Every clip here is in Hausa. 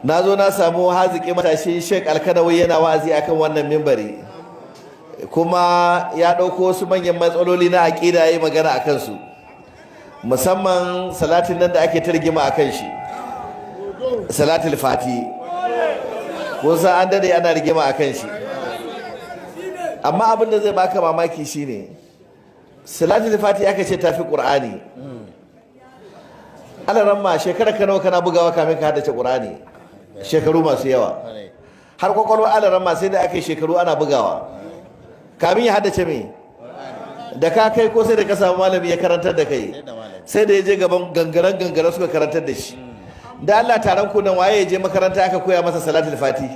na zo na samu haziki matashi Sheikh Alkanawi yana wa'azi akan wannan mimbari, kuma ya ɗauko wasu manyan matsaloli na aƙida ya yi magana a kansu, musamman salatin nan da ake targima a kan shi, salatul fati, kusa an dade ana rigima a kan shi. Amma abin da zai baka mamaki shine salatul fati aka ce tafi ƙur'ani. Alaran ma shekara ka nawa kana bugawa kamin ka haddace ƙur'ani? Shekaru masu yawa. Har kwakwalwar alaran ma sai da aka yi shekaru ana bugawa kamin ya haddace me? Da ka kai ko sai da ka samu malami ya karantar da kai? Sai da ya je gaban gangaren suka karantar da shi. Da Allah taron ku nan waye ya je makaranta aka koya masa salatul fati?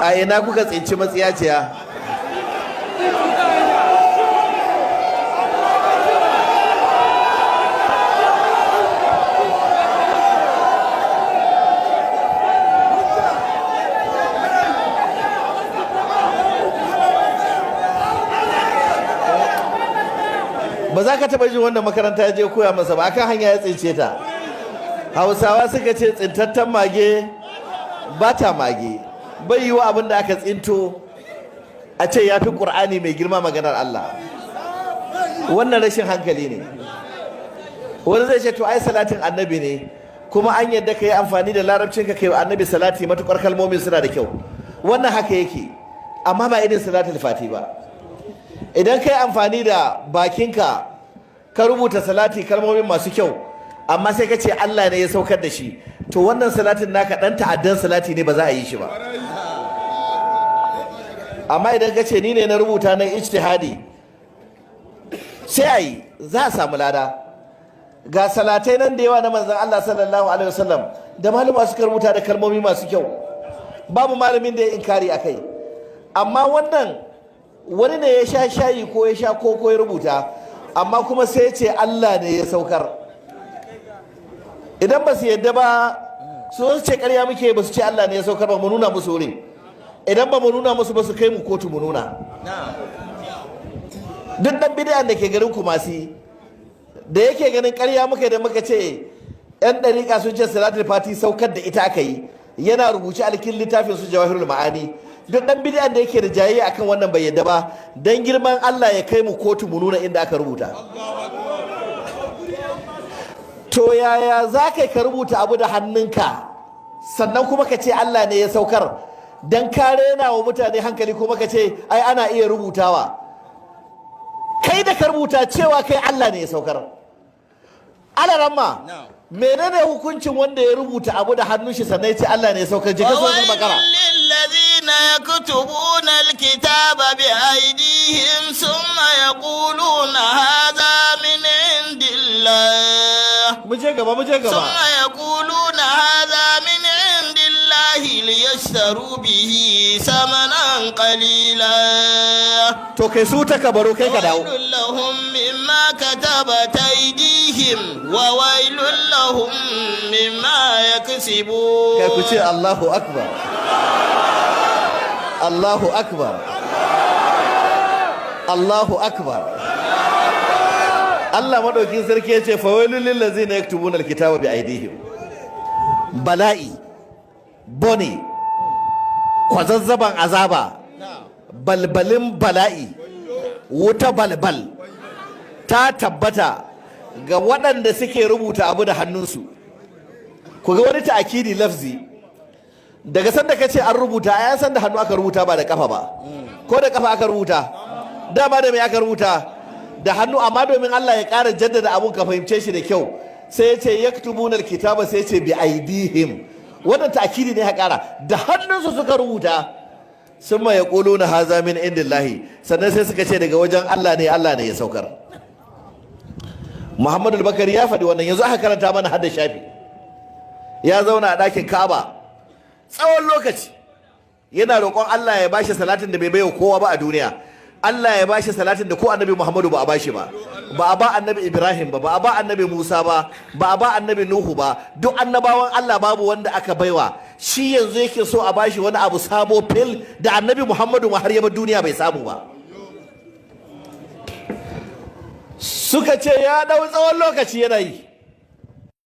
A ina kuka tsinci matsiyaciya? Ba za ka taɓa jin wanda makaranta ya je koya masa ba, akan hanya ya tsince ta. Hausawa suka ce tsintattan mage ba ta mage. Bai yi wa abin da aka tsinto a ce ya fi ƙur'ani mai girma maganar Allah. Wannan rashin hankali ne. Wani zai ce to ai salatin annabi ne, kuma an yadda ka yi amfani da larabcin ka kai wa annabi salati matuƙar kalmomin suna da kyau. Wannan haka yake, amma ba irin salatul fati ba. Idan ka yi amfani da bakinka ka rubuta salati kalmomin masu kyau, amma sai ka ce Allah ne ya saukar da shi, to wannan salatin naka ɗan ta'addan salati ne, ba za a yi shi ba. Amma idan ka ce ni ne na rubuta na ijtihadi, sai a yi, za a samu lada. Ga salatai nan da yawa na manzon Allah sallallahu alaihi wasallam da malama suka rubuta da kalmomi masu kyau, babu malamin da ya inkari a kai. Amma wannan wani ne ya sha shayi ko ya sha koko ya rubuta, amma kuma sai ce Allah ne ya saukar. Idan ba su yadda ba su ce ƙarya muke, ba su ce Allah ne ya saukar ba, mu nuna musu wurin. Idan ba mu nuna musu ba su kai mu kotu mu nuna. Duk dan bid'an da ke garin Kumasi da yake ganin ƙarya muka da muka ce yan ɗariƙa sun ce salatul fati saukar da ita aka yi, yana rubuce a cikin littafin su Jawahirul Ma'ani. Duk dan bid'an da yake da jayayya akan wannan bai yadda ba, dan girman Allah ya kai mu kotu mu nuna inda aka rubuta. To yaya za ka rubuta abu da hannunka sannan kuma ka ce Allah ne ya saukar, dan ka rena wa mutane hankali kuma ka ce ai ana iya rubutawa? Kai da ka rubuta cewa kai Allah ne ya saukar. Alaramma, menene hukuncin wanda ya rubuta abu da hannun shi sannan ya ce Allah ne ya saukar? Jikin suratul Baqara. يكتبون الكتاب بأيديهم ثم يقولون هذا من عند الله ثم يقولون هذا من عند الله ليشتروا به ثمنا قليلا وويل لهم مما كتبت أيديهم وويل لهم مما يكسبون. الله أكبر Allahu akbar, Allahu akbar. Allah madaukin sarki ya ce fawailul lil ladzina yaktubuna alkitaba bi aydihim. Bala'i, bone, kwazazzaban azaba, balbalin bala'i, wuta balbal ta tabbata ga waɗanda suke rubuta abu da hannunsu. Ku ga wani ta'akidi lafzi, daga sanda ka ce an rubuta, a san da hannu aka rubuta ba da kafa ba, ko da kafa aka rubuta? Dama da mai aka rubuta? Da hannu. Amma domin Allah ya ƙara jaddada abun ka fahimce shi da kyau, sai ya ce yaktubuna alkitaba, sai ya ce bi aidihim. Wannan ta'kidi ne ya ƙara, da hannunsu suka rubuta. Summa yaquluna haza min indillahi, sannan sai suka ce daga wajen Allah ne, Allah ne ya saukar. Muhammadu al-Bakari ya faɗi wannan, yanzu aka karanta mana hadda shafi. Ya zauna a ɗakin Ka'aba tsawon lokaci yana roƙon Allah ya bashi salatin da bai baiwa kowa ba a duniya. Allah ya bashi salatin da ko annabi Muhammadu ba a bashi ba, ba a ba annabi Ibrahim ba, ba a ba annabi Musa ba, ba a ba annabi Nuhu ba. Duk annabawan Allah babu wanda aka baiwa. Shi yanzu yake so a bashi wani abu sabo fil da annabi Muhammadu ma har yaba duniya bai samu ba. Suka ce ya dau tsawon lokaci yana yi.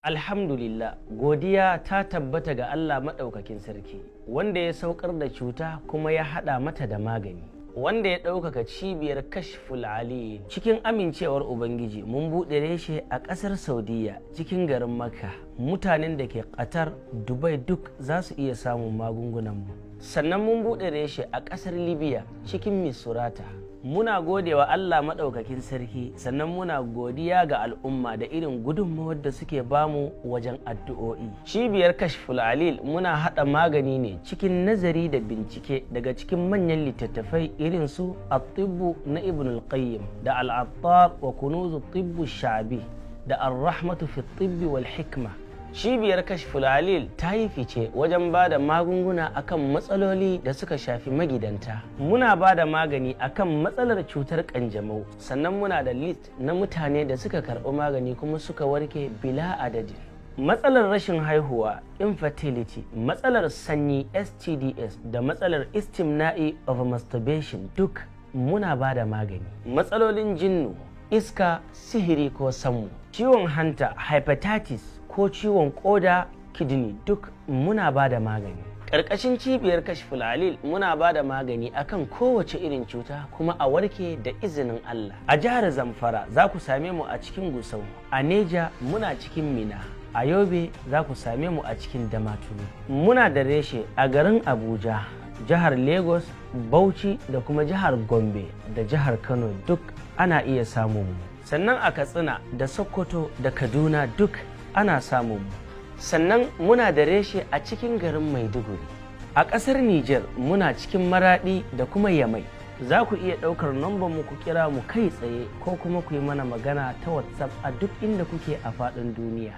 Alhamdulillah, godiya ta tabbata ga Allah maɗaukakin sarki, wanda ya saukar da cuta kuma ya haɗa mata da magani. Wanda ya ɗaukaka cibiyar Kashful Alil cikin amincewar Ubangiji, mun buɗe reshe a ƙasar Saudiya cikin garin Makka. Mutanen da ke Qatar, Dubai duk za su iya samun magungunanmu. Sannan mun buɗe reshe a ƙasar Libya cikin Misurata. Muna gode wa Allah maɗaukakin sarki, sannan muna godiya ga al'umma da irin gudunmawar da suke bamu wajen addu'o'i. Cibiyar Kashful Alil muna haɗa magani ne cikin nazari da bincike daga cikin manyan littattafai irin su At-Tibbu na Ibn al-Qayyim da Al-Attar wa Kunuzu Tibbu Sha'bi da Ar-Rahmatu fi Tibbi wal Hikma. Cibiyar Kashful Alil ta yi fice wajen ba da magunguna akan matsaloli da suka shafi magidanta. Muna ba da magani akan matsalar cutar kanjamau, sannan muna da list na mutane da suka karɓi magani kuma suka warke bila adadin. Matsalar rashin haihuwa, infertility, matsalar sanyi STDs da matsalar istimna'i of masturbation duk muna ba da magani. Matsalolin jinnu, iska, sihiri ko sammu, ciwon hanta, hepatitis ko ciwon koda, kidney duk muna ba da magani. Ƙarƙashin cibiyar Kashful Alil muna ba da magani akan kowace irin cuta kuma a warke da izinin Allah. A jihar Zamfara za ku same mu a cikin Gusau, a Neja muna cikin Mina, a Yobe za ku same mu a cikin Damaturu. Muna da reshe a garin Abuja, jihar Lagos, Bauchi da kuma jihar Gombe da jihar Kano duk ana iya samun mu. Sannan a Katsina da Sokoto da Kaduna duk ana samun mu. Sannan muna da reshe a cikin garin Maiduguri. A ƙasar Nijar muna cikin Maraɗi da kuma Yamai. Za ku iya ɗaukar nambar mu ku kira mu kai tsaye ko kuma ku yi mana magana ta WhatsApp a duk inda kuke a faɗin duniya.